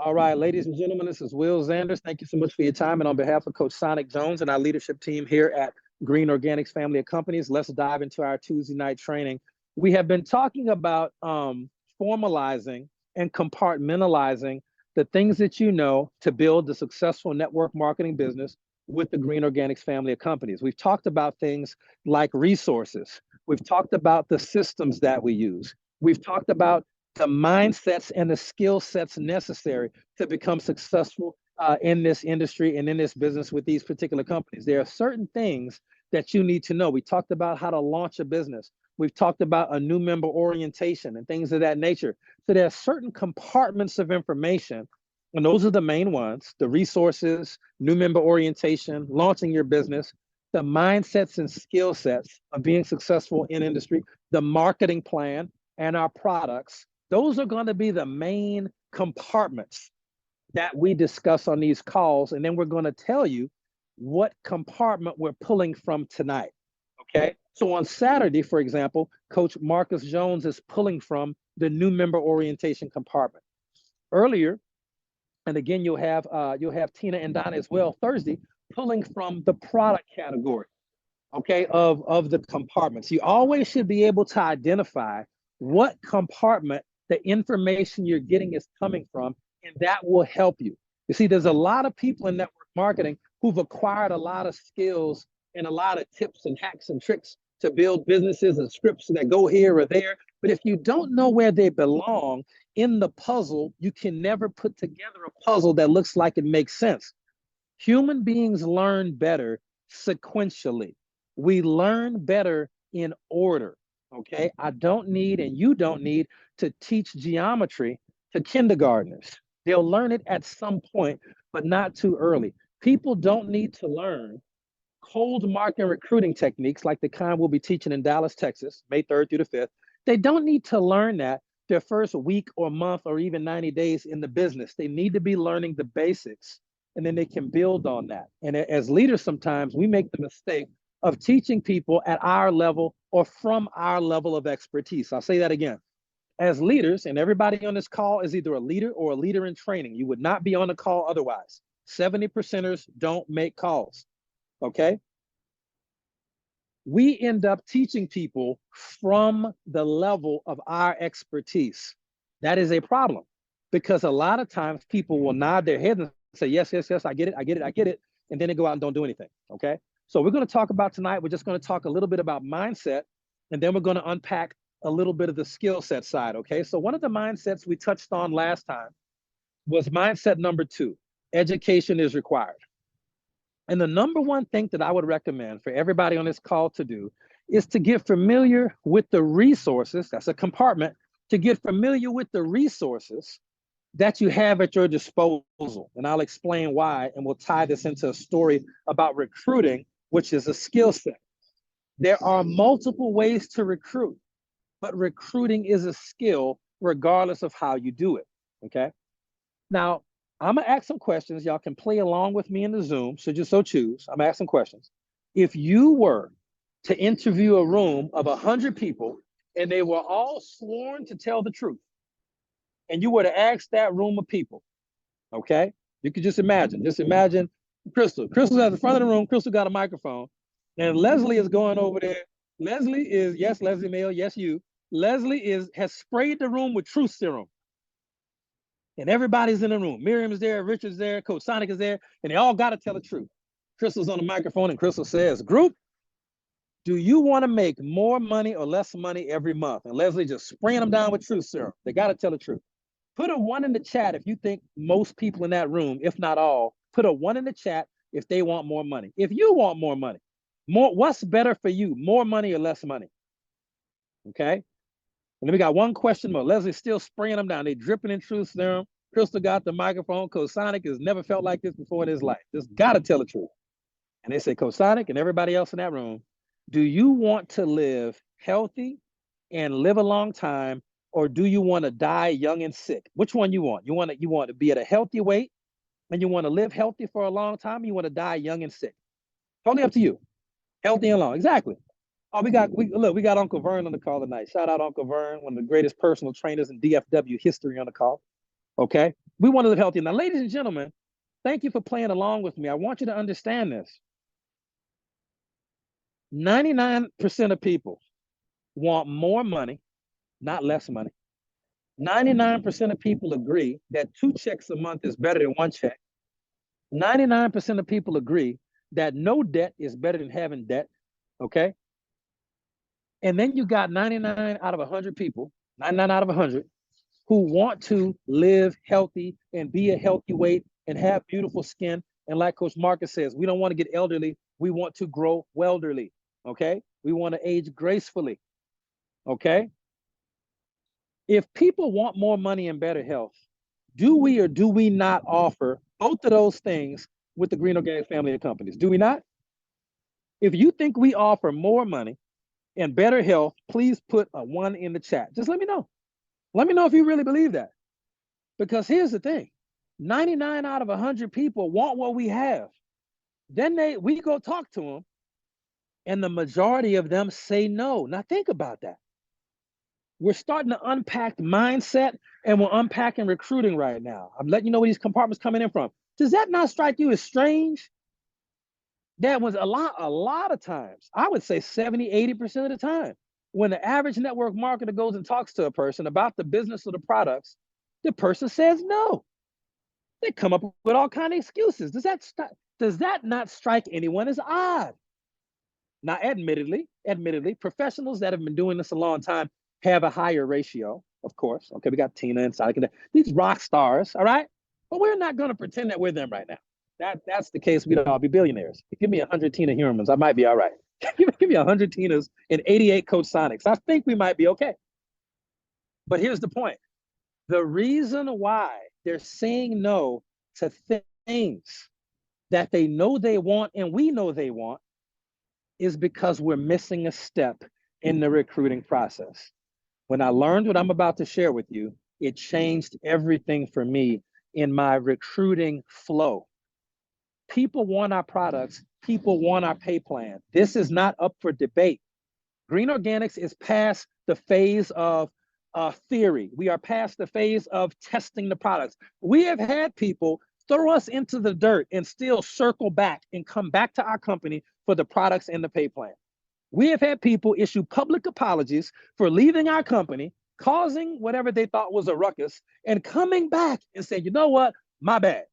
All right, ladies and gentlemen, this is Will Zanders. Thank you so much for your time. And on behalf of Coach Sonic Jones and our leadership team here at Green Organics Family of Companies, let's dive into our Tuesday night training. We have been talking about formalizing and compartmentalizing the things that you know to build the successful network marketing business with the Green Organics Family of Companies. We've talked about things like resources. We've talked about the systems that we use. We've talked about the mindsets and the skill sets necessary to become successful in this industry and in this business with these particular companies. There are certain things that you need to know. We talked about how to launch a business. We've talked about a new member orientation and things of that nature. So there are certain compartments of information, and those are the main ones: the resources, new member orientation, launching your business, the mindsets and skill sets of being successful in industry, the marketing plan, and our products. Those are going to be the main compartments that we discuss on these calls. And then we're going to tell you what compartment we're pulling from tonight. Okay. So on Saturday, for example, Coach Marcus Jones is pulling from the new member orientation compartment. Earlier, and again, you'll have Tina and Donna as well Thursday, pulling from the product category, okay, of the compartments. You always should be able to identify what compartment the information you're getting is coming from, and that will help you. You see, there's a lot of people in network marketing who've acquired a lot of skills and a lot of tips and hacks and tricks to build businesses and scripts that go here or there. But if you don't know where they belong in the puzzle, you can never put together a puzzle that looks like it makes sense. Human beings learn better sequentially. We learn better in order. Okay, I don't need, and you don't need to teach geometry to kindergartners. They'll learn it at some point, but not too early. People don't need to learn cold market recruiting techniques like the kind we'll be teaching in Dallas, Texas, May 3rd through the 5th. They don't need to learn that their first week or month or even 90 days in the business. They need to be learning the basics, and then they can build on that. And as leaders, sometimes we make the mistake of teaching people at our level or from our level of expertise. I'll say that again. As leaders, and everybody on this call is either a leader or a leader in training. You would not be on the call otherwise. 70%ers don't make calls, okay? We end up teaching people from the level of our expertise. That is a problem, because a lot of times people will nod their head and say, yes, yes, yes, I get it, I get it, I get it. And then they go out and don't do anything, okay? So we're going to talk about tonight, we're just going to talk a little bit about mindset, and then we're going to unpack a little bit of the skill set side, okay? So one of the mindsets we touched on last time was mindset number 2, education is required. And the number one thing that I would recommend for everybody on this call to do is to get familiar with the resources, that's a compartment, to get familiar with the resources that you have at your disposal. And I'll explain why, and we'll tie this into a story about recruiting, which is a skill set. There are multiple ways to recruit, but recruiting is a skill regardless of how you do it, okay? Now, I'm gonna ask some questions. Y'all can play along with me in the Zoom, should you so choose. I'm asking questions. If you were to interview a room of 100 people and they were all sworn to tell the truth, and you were to ask that room of people, okay? You could just imagine Crystal. Crystal's at the front of the room. Crystal got a microphone, and Leslie is going over there. Leslie is, yes, Leslie Mail, yes, you. Leslie has sprayed the room with truth serum. And everybody's in the room. Miriam's there, Richard's there, Coach Sonic is there, and they all got to tell the truth. Crystal's on the microphone, and Crystal says, group, do you want to make more money or less money every month? And Leslie just spraying them down with truth serum. They got to tell the truth. Put a 1 in the chat if you think most people in that room, if not all, put a 1 in the chat if they want more money. If you want more money, what's better for you, more money or less money? Okay. And then we got one question more. Leslie's still spraying them down. They dripping in truth serum. Crystal got the microphone. Coach Sonic has never felt like this before in his life. Just got to tell the truth. And they say, Coach Sonic and everybody else in that room, do you want to live healthy and live a long time, or do you want to die young and sick? Which one you want? You want to be at a healthy weight, and you want to live healthy for a long time, and you want to die young and sick? Totally up to you. Healthy and long. Exactly. Oh, we got Uncle Vern on the call tonight. Shout out Uncle Vern, one of the greatest personal trainers in DFW history on the call. Okay. We want to live healthy. Now, ladies and gentlemen, thank you for playing along with me. I want you to understand this. 99% of people want more money, not less money. 99% of people agree that 2 checks a month is better than 1 check. 99% of people agree that no debt is better than having debt. Okay. And then you got 99 out of 100 people, 99 out of 100, who want to live healthy and be a healthy weight and have beautiful skin. And like Coach Marcus says, we don't want to get elderly. We want to grow welderly. Okay. We want to age gracefully. Okay. If people want more money and better health, do we or do we not offer both of those things with the Green Organic family of companies? Do we not? If you think we offer more money and better health, please put a 1 in the chat. Just let me know. Let me know if you really believe that. Because here's the thing, 99 out of 100 people want what we have. Then we go talk to them, and the majority of them say no. Now think about that. We're starting to unpack mindset, and we're unpacking recruiting right now. I'm letting you know where these compartments coming in from. Does that not strike you as strange? That was a lot of times, I would say 70, 80% of the time, when the average network marketer goes and talks to a person about the business or the products, the person says no. They come up with all kinds of excuses. Does that not strike anyone as odd? Now, admittedly, professionals that have been doing this a long time have a higher ratio, of course. Okay, we got Tina and Sonic, these rock stars, all right? But we're not going to pretend that we're them right now. That's the case, we'd all be billionaires. Give me 100 Tina Humans, I might be all right. Give me 100 Tinas and 88 Coach Sonics. I think we might be okay. But here's the point. The reason why they're saying no to things that they know they want and we know they want is because we're missing a step in the recruiting process. When I learned what I'm about to share with you, it changed everything for me in my recruiting flow. People want our products. People want our pay plan. This is not up for debate. Green Organics is past the phase of theory. We are past the phase of testing the products. We have had people throw us into the dirt and still circle back and come back to our company for the products and the pay plan. We have had people issue public apologies for leaving our company, causing whatever they thought was a ruckus, and coming back and saying, you know what, my bad.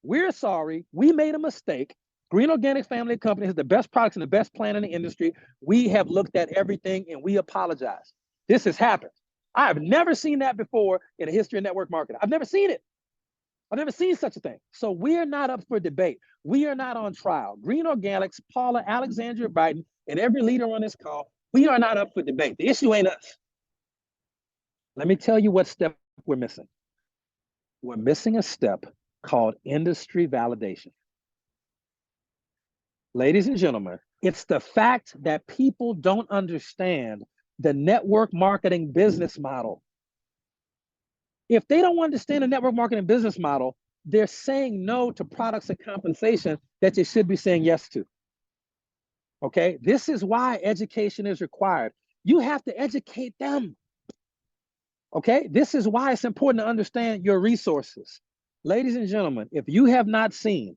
We're sorry, we made a mistake. Green Organic Family Company has the best products and the best plan in the industry. We have looked at everything and we apologize. This has happened. I have never seen that before in the history of network marketing. I've never seen it. I've never seen such a thing. So we're not up for debate. We are not on trial. Green Organics, Paula, Alexandria Biden, and every leader on this call, we are not up for debate. The issue ain't us. Let me tell you what step we're missing. We're missing a step called industry validation. Ladies and gentlemen, it's the fact that people don't understand the network marketing business model. If they don't understand the network marketing business model, they're saying no to products and compensation that they should be saying yes to. Okay, this is why education is required. You have to educate them. Okay, this is why it's important to understand your resources. Ladies and gentlemen, if you have not seen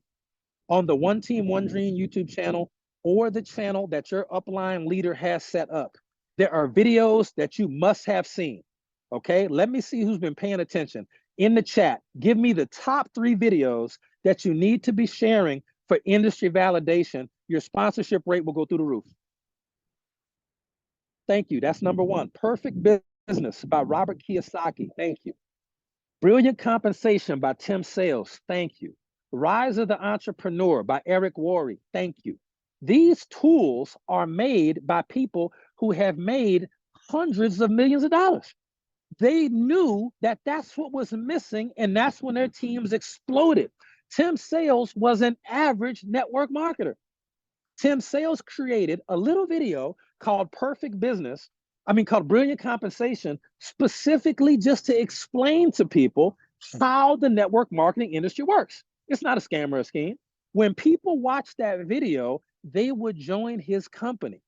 on the One Team, One Dream YouTube channel or the channel that your upline leader has set up, there are videos that you must have seen. Okay, let me see who's been paying attention. In the chat, give me the top 3 videos that you need to be sharing for industry validation. Your sponsorship rate will go through the roof. Thank you. That's number 1. Perfect Business by Robert Kiyosaki. Thank you. Brilliant Compensation by Tim Sales. Thank you. Rise of the Entrepreneur by Eric Worre. Thank you. These tools are made by people who have made hundreds of millions of dollars. They knew that that's what was missing, and that's when their teams exploded. Tim Sales was an average network marketer. Tim Sales created a little video called called Brilliant Compensation, specifically just to explain to people how the network marketing industry works. It's not a scam or a scheme. When people watch that video, they would join his company.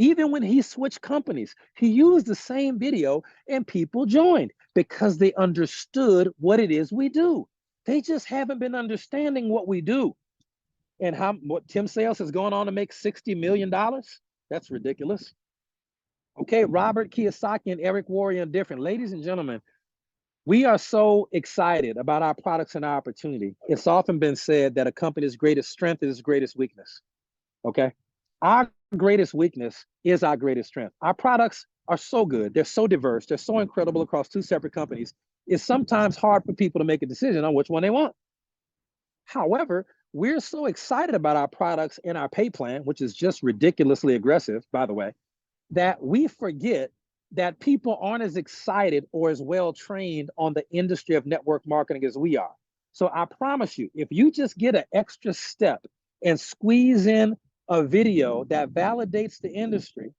Even when he switched companies, he used the same video and people joined because they understood what it is we do. They just haven't been understanding what we do. And what Tim Sales has gone on to make $60 million. That's ridiculous. Okay, Robert Kiyosaki and Eric Worre different. Ladies and gentlemen, we are so excited about our products and our opportunity. It's often been said that a company's greatest strength is its greatest weakness. Okay, our greatest weakness is our greatest strength. Our products are so good. They're so diverse. They're so incredible across two separate companies. It's sometimes hard for people to make a decision on which one they want. However, we're so excited about our products and our pay plan, which is just ridiculously aggressive, by the way, that we forget that people aren't as excited or as well trained on the industry of network marketing as we are. So I promise you, if you just get an extra step and squeeze in a video that validates the industry,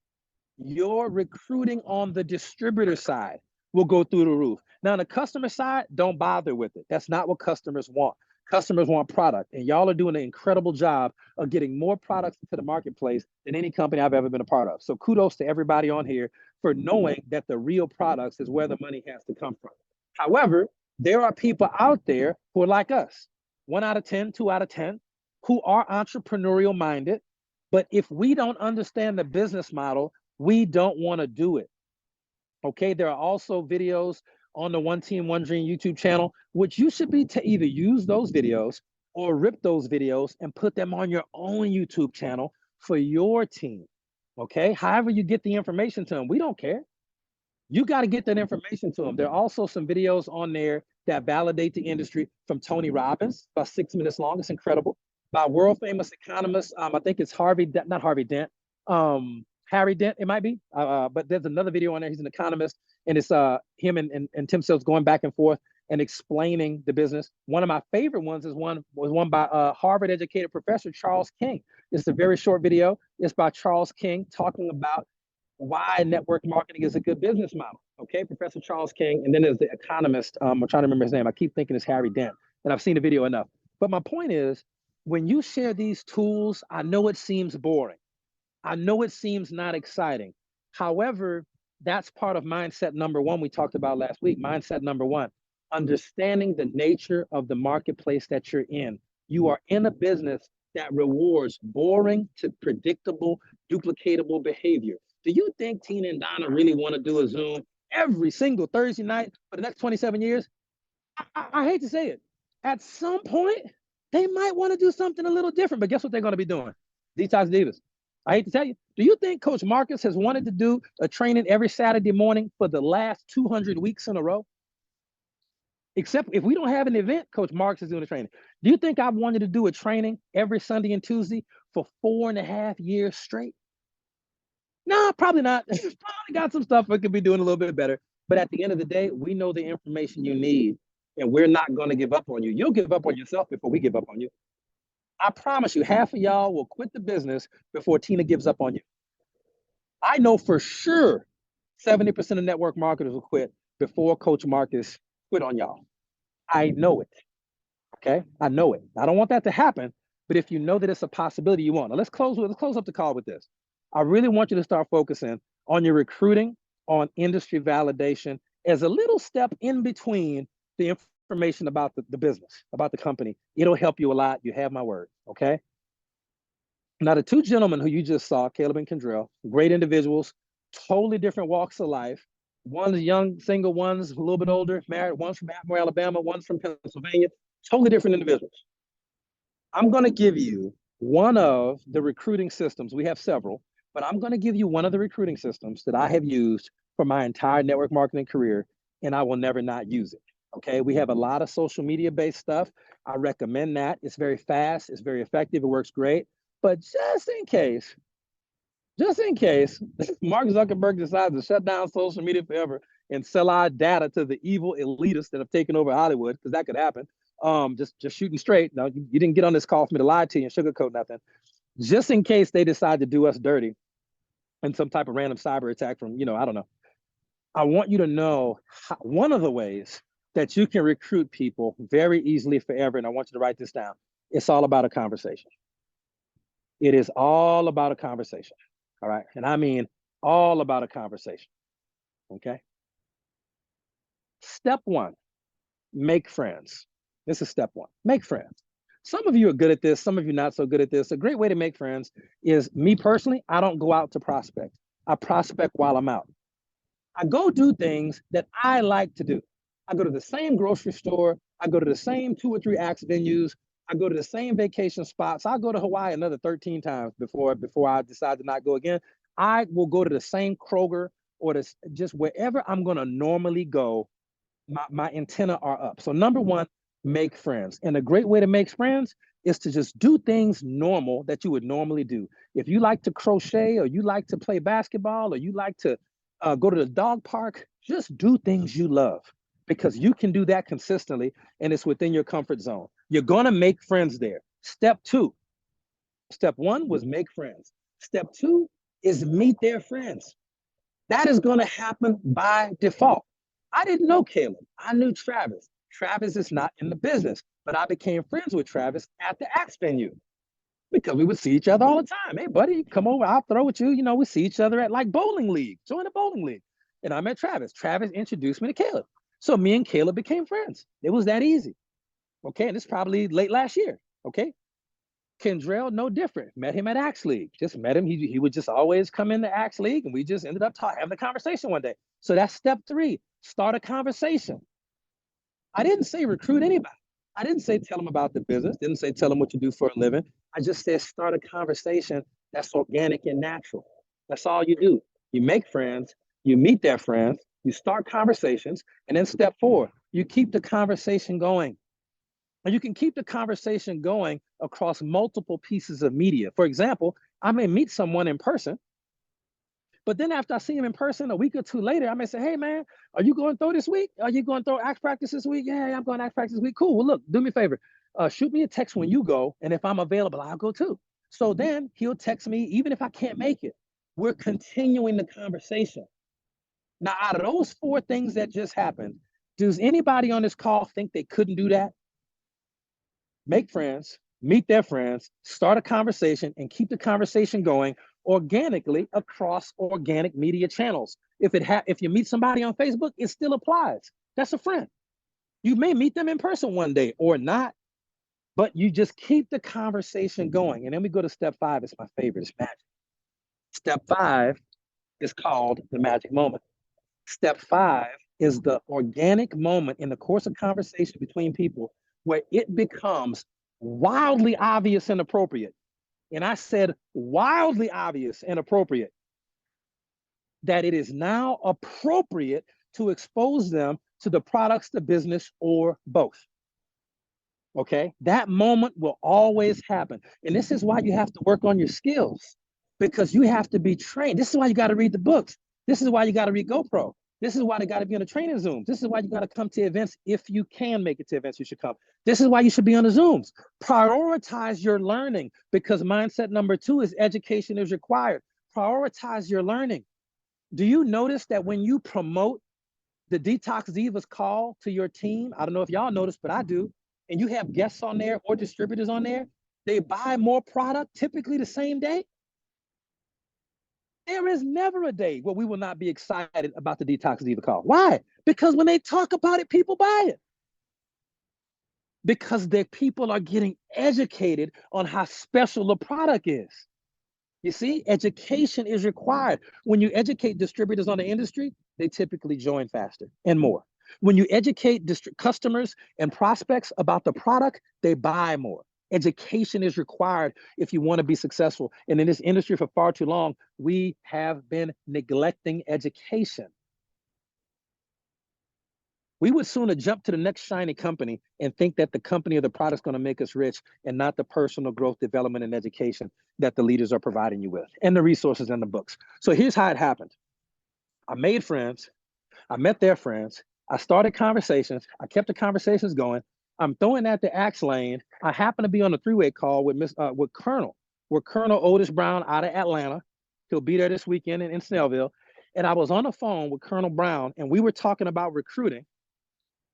your recruiting on the distributor side will go through the roof. Now, on the customer side, don't bother with it. That's not what customers want. Customers want product, and y'all are doing an incredible job of getting more products into the marketplace than any company I've ever been a part of. So kudos to everybody on here for knowing that the real products is where the money has to come from. However, there are people out there who are like us, 1 out of 10, 2 out of 10, who are entrepreneurial minded. But if we don't understand the business model, we don't want to do it. Okay, there are also videos on the One Team, One Dream YouTube channel, which you should be to either use those videos or rip those videos and put them on your own YouTube channel for your team. Okay, however you get the information to them, we don't care. You got to get that information to them. There are also some videos on there that validate the industry from Tony Robbins, about 6 minutes long. It's incredible. By world famous economist, I think it's Harry Dent, it might be. But there's another video on there. He's an economist, and it's him and Tim Sales going back and forth and explaining the business. One of my favorite ones was one by Harvard educated professor Charles King. It's a very short video. It's by Charles King talking about why network marketing is a good business model. Okay, Professor Charles King. And then there's the economist. I'm trying to remember his name. I keep thinking it's Harry Dent, and I've seen the video enough. But my point is, when you share these tools, I know it seems boring. I know it seems not exciting. However, that's part of mindset number one we talked about last week. Mindset number one, understanding the nature of the marketplace that you're in. You are in a business that rewards boring to predictable, duplicatable behavior. Do you think Tina and Donna really want to do a Zoom every single Thursday night for the next 27 years? I hate to say it. At some point, they might want to do something a little different, but guess what they're going to be doing? Detox Divas. I hate to tell you. Do you think Coach Marcus has wanted to do a training every Saturday morning for the last 200 weeks in a row? Except if we don't have an event, Coach Marcus is doing a training. Do you think I've wanted to do a training every Sunday and Tuesday for 4.5 years straight? No, probably not. Probably got some stuff I could be doing a little bit better. But at the end of the day, we know the information you need, and we're not going to give up on you. You'll give up on yourself before we give up on you. I promise you, half of y'all will quit the business before Tina gives up on you. I know for sure 70% of network marketers will quit before Coach Marcus quit on y'all. I know it. Okay, I know it. I don't want that to happen, but if you know that it's a possibility, you want. Now let's close up the call with this. I really want you to start focusing on your recruiting, on industry validation as a little step in between the information about the business, about the company. It'll help you a lot. You have my word, okay? Now, the two gentlemen who you just saw, Caleb and Kendrell, great individuals, totally different walks of life. One's young, single, one's a little bit older, married. One's from Atmore, Alabama, one's from Pennsylvania. Totally different individuals. I'm going to give you one of the recruiting systems. We have several, but I'm going to give you one of the recruiting systems that I have used for my entire network marketing career, and I will never not use it. Okay, we have a lot of social media based stuff. I recommend that. It's very fast, it's very effective, it works great. But just in case Mark Zuckerberg decides to shut down social media forever and sell our data to the evil elitists that have taken over Hollywood, because that could happen. Just shooting straight. No, you didn't get on this call for me to lie to you and sugarcoat nothing. Just in case they decide to do us dirty in some type of random cyber attack from, I don't know. I want you to know one of the ways that you can recruit people very easily forever, and I want you to write this down. It's all about a conversation. It is all about a conversation, All right. And I mean all about a conversation. Okay. Step one, make friends. This is step one, make friends. Some of you are good at this, some of you not so good at this. A great way to make friends is, me personally, I don't go out to prospect. I prospect while I'm out. I go do things that I like to do. I go to the same grocery store. I go to the same 2 or 3 Axe venues. I go to the same vacation spots. I'll go to Hawaii another 13 times before I decide to not go again. I will go to the same Kroger or just wherever I'm going to normally go. My antenna are up. So number one, make friends. And a great way to make friends is to just do things normal that you would normally do. If you like to crochet, or you like to play basketball, or you like to go to the dog park, just do things you love, because you can do that consistently and it's within your comfort zone. You're going to make friends there. Step one was make friends. Step two is meet their friends. That is going to happen by default. I didn't know Caleb. I knew Travis. Travis is not in the business, but I became friends with Travis at the Axe venue because we would see each other all the time. Hey, buddy, come over. I'll throw with you. You know, we see each other at like bowling league. Join a bowling league. And I met Travis. Travis introduced me to Caleb. So me and Caleb became friends. It was that easy. Okay. And it's probably late last year. Okay. Kendrell, no different. Met him at Axe League. Just met him. He would just always come in the Axe League, and we just ended up having a conversation one day. So that's step three. Start a conversation. I didn't say recruit anybody. I didn't say tell them about the business. Didn't say tell them what you do for a living. I just said start a conversation that's organic and natural. That's all you do. You make friends. You meet their friends. You start conversations. And then step four, you keep the conversation going. And you can keep the conversation going across multiple pieces of media. For example, I may meet someone in person, but then after I see him in person a week or two later, I may say, hey man, are you going to throw this week? Are you going to throw Axe practice this week? Yeah, I'm going to Axe practice this week. Cool. Well, look, do me a favor. Shoot me a text when you go. And if I'm available, I'll go too. So then he'll text me, even if I can't make it. We're continuing the conversation. Now, out of those 4 things that just happened, does anybody on this call think they couldn't do that? Make friends, meet their friends, start a conversation, and keep the conversation going organically across organic media channels. If you meet somebody on Facebook, it still applies. That's a friend. You may meet them in person one day or not, but you just keep the conversation going. And then we go to step 5. It's my favorite. It's magic. Step 5 is called the magic moment. Step 5 is the organic moment in the course of conversation between people where it becomes wildly obvious and appropriate. And I said wildly obvious and appropriate, that it is now appropriate to expose them to the products, the business, or both. Okay, that moment will always happen. And this is why you have to work on your skills, because you have to be trained. This is why you got to read the books. This is why you got to read GoPro. This is why they got to be on the training Zooms. This is why you got to come to events. If you can make it to events, you should come. This is why you should be on the Zooms. Prioritize your learning, because mindset number 2 is education is required. Prioritize your learning. Do you notice that when you promote the Detox Divas call to your team, I don't know if y'all notice, but I do, and you have guests on there or distributors on there, they buy more product typically the same day? There is never a day where we will not be excited about the Detox Diva call. Why? Because when they talk about it, people buy it. Because the people are getting educated on how special the product is. You see, education is required. When you educate distributors on the industry, they typically join faster and more. When you educate customers and prospects about the product, they buy more. Education is required if you want to be successful. And in this industry for far too long, we have been neglecting education. We would sooner jump to the next shiny company and think that the company or the product is going to make us rich, and not the personal growth, development, and education that the leaders are providing you with, and the resources and the books. So here's how it happened. I made friends. I met their friends. I started conversations. I kept the conversations going. I'm throwing at the Axe lane. I happen to be on a 3-way call with Colonel Otis Brown out of Atlanta. He'll be there this weekend in Snellville. And I was on the phone with Colonel Brown, and we were talking about recruiting.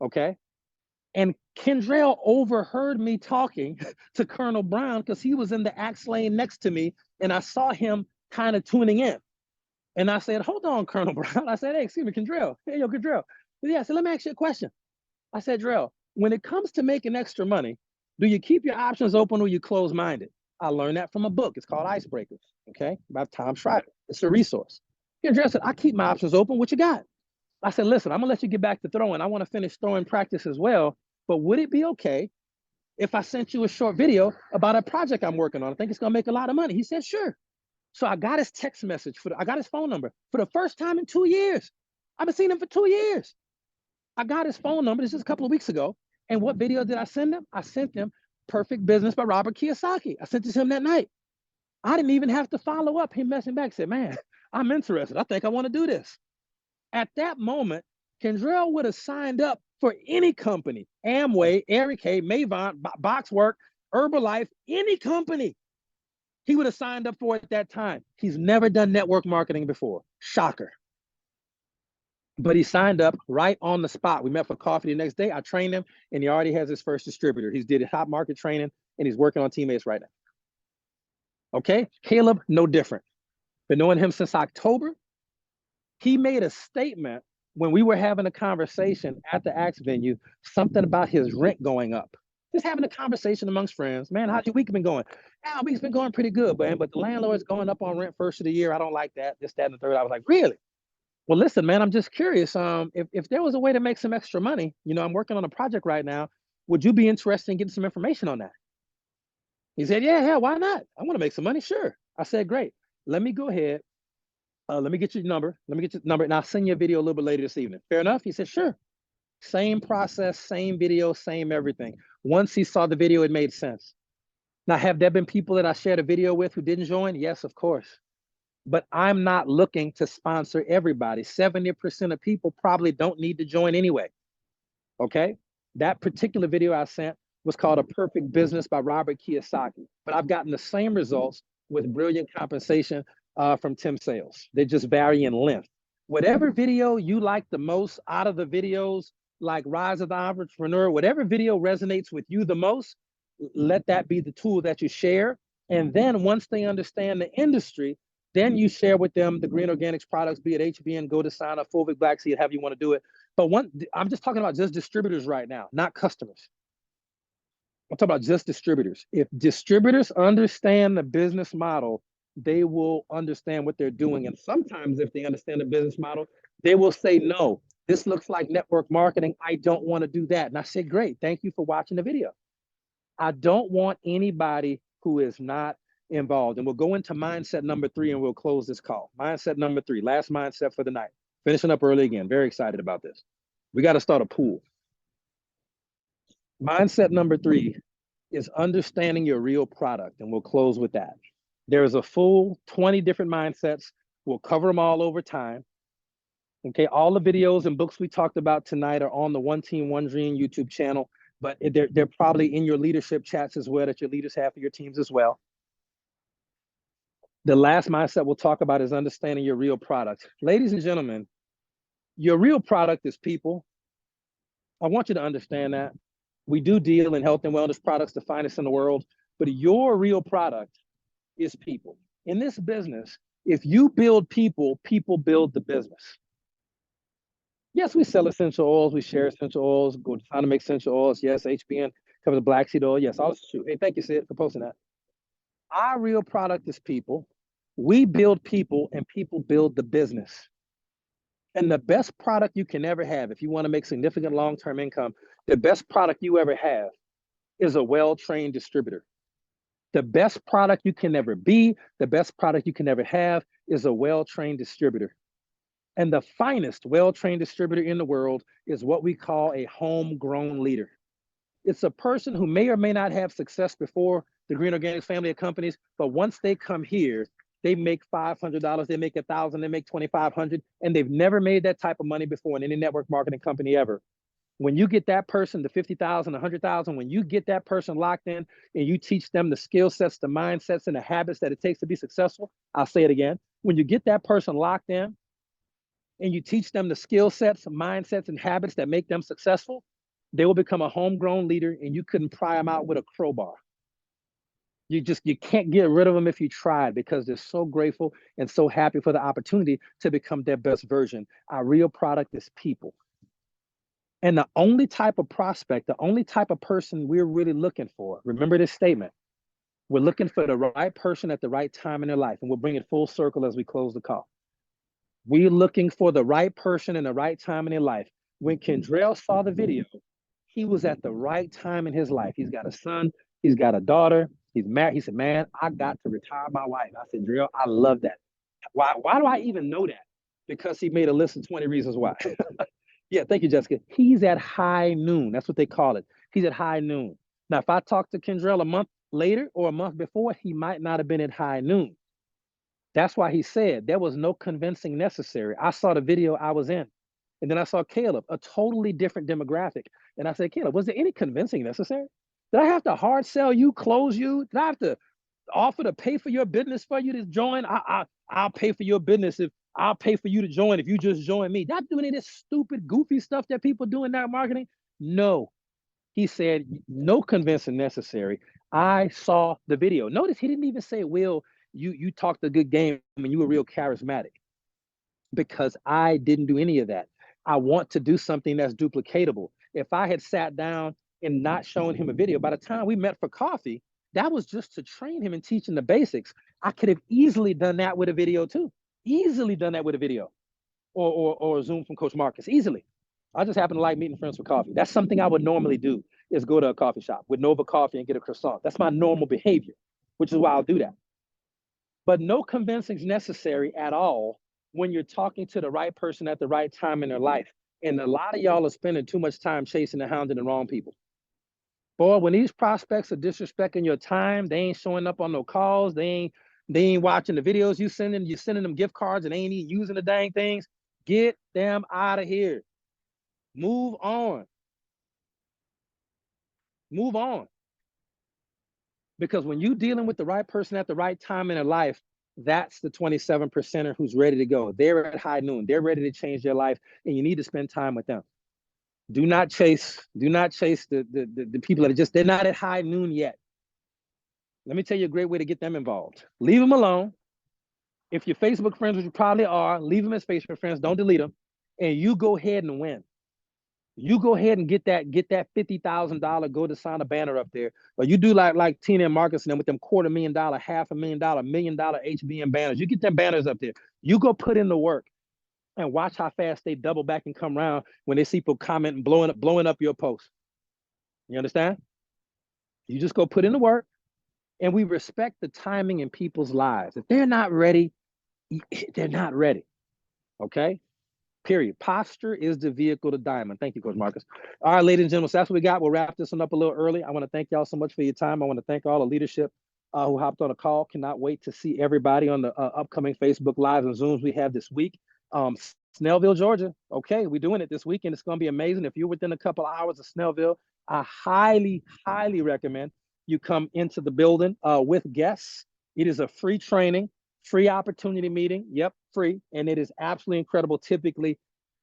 Okay. And Kendrell overheard me talking to Colonel Brown because he was in the Axe lane next to me, and I saw him kind of tuning in. And I said, hold on, Colonel Brown. I said, hey, excuse me, Kendrell. Hey, yo, Kendrell. Yeah, I said, let me ask you a question. I said, Drell, when it comes to making extra money, do you keep your options open or you close-minded? I learned that from a book. It's called Icebreakers, okay, by Tom Schreiber. It's a resource. Kendrell said, I keep my options open. What you got? I said, listen, I'm going to let you get back to throwing. I want to finish throwing practice as well. But would it be okay if I sent you a short video about a project I'm working on? I think it's going to make a lot of money. He said, sure. So I got his text message, I got his phone number for the first time in 2 years. I've been seeing him for 2 years. I got his phone number. This is a couple of weeks ago. And what video did I send him? I sent him Perfect Business by Robert Kiyosaki. I sent it to him that night. I didn't even have to follow up. He messaged back, said, man, I'm interested. I think I want to do this. At that moment, Kendrell would have signed up for any company, Amway, Eric K, Mavon, Boxwork, Herbalife, any company. He would have signed up for it at that time. He's never done network marketing before. Shocker. But he signed up right on the spot. We met for coffee the next day. I trained him, and he already has his first distributor. He's did top market training, and he's working on Teammates right now. Okay? Caleb, no different. Been knowing him since October. He made a statement when we were having a conversation at the Axe venue, something about his rent going up. Just having a conversation amongst friends. Man, how's your week been going? Our week's been going pretty good, man, but the landlord's going up on rent first of the year. I don't like that, this, that, and the third. I was like, really? Well, listen, man, I'm just curious. If there was a way to make some extra money, I'm working on a project right now. Would you be interested in getting some information on that? He said, yeah, why not? I want to make some money, sure. I said, great. Let me go ahead. Let me get your number. And I'll send you a video a little bit later this evening. Fair enough? He said, sure. Same process, same video, same everything. Once he saw the video, it made sense. Now, have there been people that I shared a video with who didn't join? Yes, of course. But I'm not looking to sponsor everybody. 70% of people probably don't need to join anyway. Okay? That particular video I sent was called A Perfect Business by Robert Kiyosaki. But I've gotten the same results with Brilliant Compensation from Tim Sales. They just vary in length. Whatever video you like the most out of the videos, like Rise of the Entrepreneur, whatever video resonates with you the most, let that be the tool that you share. And then once they understand the industry, then you share with them the Green Organics products, be it HBN, Go to Sign Up, Fulvic Black Seed, however you want to do it. But I'm just talking about just distributors right now, not customers. I'm talking about just distributors. If distributors understand the business model, they will understand what they're doing. And sometimes if they understand the business model, they will say, no, this looks like network marketing. I don't want to do that. And I said, great, thank you for watching the video. I don't want anybody who is not involved. And we'll go into mindset number 3 and we'll close this call. Mindset number 3, last mindset for the night. Finishing up early again. Very excited about this. We got to start a pool. Mindset number 3 is understanding your real product. And we'll close with that. There's a full 20 different mindsets. We'll cover them all over time. Okay, all the videos and books we talked about tonight are on the One Team, One Dream YouTube channel, but they're probably in your leadership chats as well that your leaders have for your teams as well. The last mindset we'll talk about is understanding your real product. Ladies and gentlemen, your real product is people. I want you to understand that. We do deal in health and wellness products, the finest in the world, but your real product is people. In this business, if you build people, people build the business. Yes, we sell essential oils. We share essential oils. Go to Sign to make essential oils. Yes, HBN covers black seed oil. Yes, all this is true. Hey, thank you, Sid, for posting that. Our real product is people. We build people, and people build the business. And the best product you can ever have, if you want to make significant long-term income, the best product you ever have is a well-trained distributor. The best product you can ever be, the best product you can ever have is a well-trained distributor. And the finest well-trained distributor in the world is what we call a homegrown leader. It's a person who may or may not have success before the Green Organics family of companies, but once they come here, they make $500, they make $1,000, they make $2,500, and they've never made that type of money before in any network marketing company ever. When you get that person to 50,000, 100,000, when you get that person locked in and you teach them the skill sets, the mindsets, and the habits that it takes to be successful, I'll say it again. When you get that person locked in and you teach them the skill sets, mindsets, and habits that make them successful, they will become a homegrown leader and you couldn't pry them out with a crowbar. You can't get rid of them if you tried, because they're so grateful and so happy for the opportunity to become their best version. Our real product is people. And the only type of prospect, the only type of person we're really looking for, remember this statement, we're looking for the right person at the right time in their life. And we'll bring it full circle as we close the call. We're looking for the right person in the right time in their life. When Kendrell saw the video, he was at the right time in his life. He's got a son, he's got a daughter, he's married. He said, man, I got to retire my wife. I said, Drell, I love that. Why do I even know that? Because he made a list of 20 reasons why. Yeah, thank you, Jessica. He's at high noon. That's what they call it. He's at high noon. Now, if I talked to Kendrell a month later or a month before, he might not have been at high noon. That's why he said there was no convincing necessary. I saw the video I was in. And then I saw Caleb, a totally different demographic. And I said, Caleb, was there any convincing necessary? Did I have to hard sell you, close you? Did I have to offer to pay for your business for you to join? I'll pay for your business if I'll pay for you to join if you just join me. Not doing any of this stupid, goofy stuff that people do in that marketing. No. He said, no convincing necessary. I saw the video. Notice he didn't even say, Will, you talked a good game and you were real charismatic, because I didn't do any of that. I want to do something that's duplicatable. If I had sat down and not shown him a video, by the time we met for coffee, that was just to train him and teach him the basics. I could have easily done that with a video too. Easily done that with a video or a Zoom from Coach Marcus, easily. I just happen to like meeting friends for coffee. That's something I would normally do, is go to a coffee shop with Nova Coffee and get a croissant. That's my normal behavior, which is why I'll do that. But no convincing is necessary at all when you're talking to the right person at the right time in their life. And a lot of y'all are spending too much time chasing and hounding the wrong people. Boy, when these prospects are disrespecting your time, they ain't showing up on no calls, they ain't watching the videos you're sending them gift cards and they ain't even using the dang things. Get them out of here. Move on. Move on. Because when you're dealing with the right person at the right time in their life, that's the 27%er who's ready to go. They're at high noon. They're ready to change their life, and you need to spend time with them. Do not chase the people that are just, they're not at high noon yet. Let me tell you a great way to get them involved. Leave them alone. If you're Facebook friends, which you probably are, leave them as Facebook friends. Don't delete them. And you go ahead and win. You go ahead and get that $50,000, go to sign a banner up there. Or you do like Tina and Marcus and them with them $250,000, $500,000, $1 million HBM banners. You get them banners up there. You go put in the work and watch how fast they double back and come around when they see people commenting, blowing up your post. You understand? You just go put in the work, and we respect the timing in people's lives. If they're not ready, they're not ready. Okay? Period. Posture is the vehicle to diamond. Thank you, Coach Marcus. All right, ladies and gentlemen, so that's what we got. We'll wrap this one up a little early. I want to thank y'all so much for your time. I want to thank all the leadership who hopped on a call. Cannot wait to see everybody on the upcoming Facebook Lives and Zooms we have this week. Snellville, Georgia. Okay, we're doing it this weekend. It's going to be amazing. If you're within a couple of hours of Snellville, I highly, highly recommend you come into the building with guests. It is a free training. Free opportunity meeting. Yep, free. And it is absolutely incredible. Typically,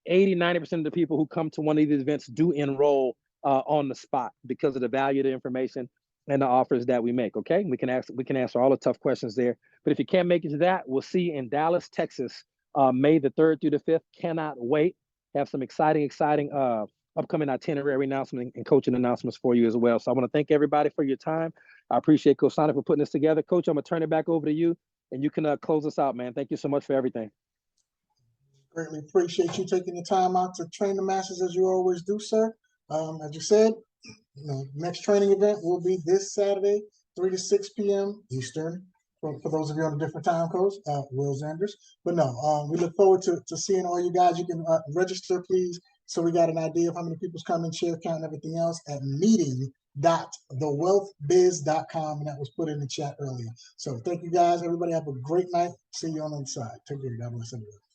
80-90% of the people who come to one of these events do enroll on the spot because of the value of the information and the offers that we make. Okay, we can answer all the tough questions there. But if you can't make it to that, we'll see you in Dallas, Texas, May the 3rd through the 5th. Cannot wait. Have some exciting upcoming itinerary announcements and coaching announcements for you as well. So I want to thank everybody for your time. I appreciate Coach Sonic for putting this together. Coach, I'm going to turn it back over to you, and you can close us out, man. Thank you so much for everything. Greatly appreciate you taking the time out to train the masses as you always do, sir. As you said, next training event will be this Saturday, 3 to 6 p.m. Eastern. For those of you on the different time codes, Will Zanders. But no, we look forward to seeing all you guys. You can register, please, so we got an idea of how many people's coming, share count, and everything else at meeting.thewealthbiz.com, and that was put in the chat earlier. So thank you guys. Everybody have a great night. See you on the other side. Take care. God bless everybody.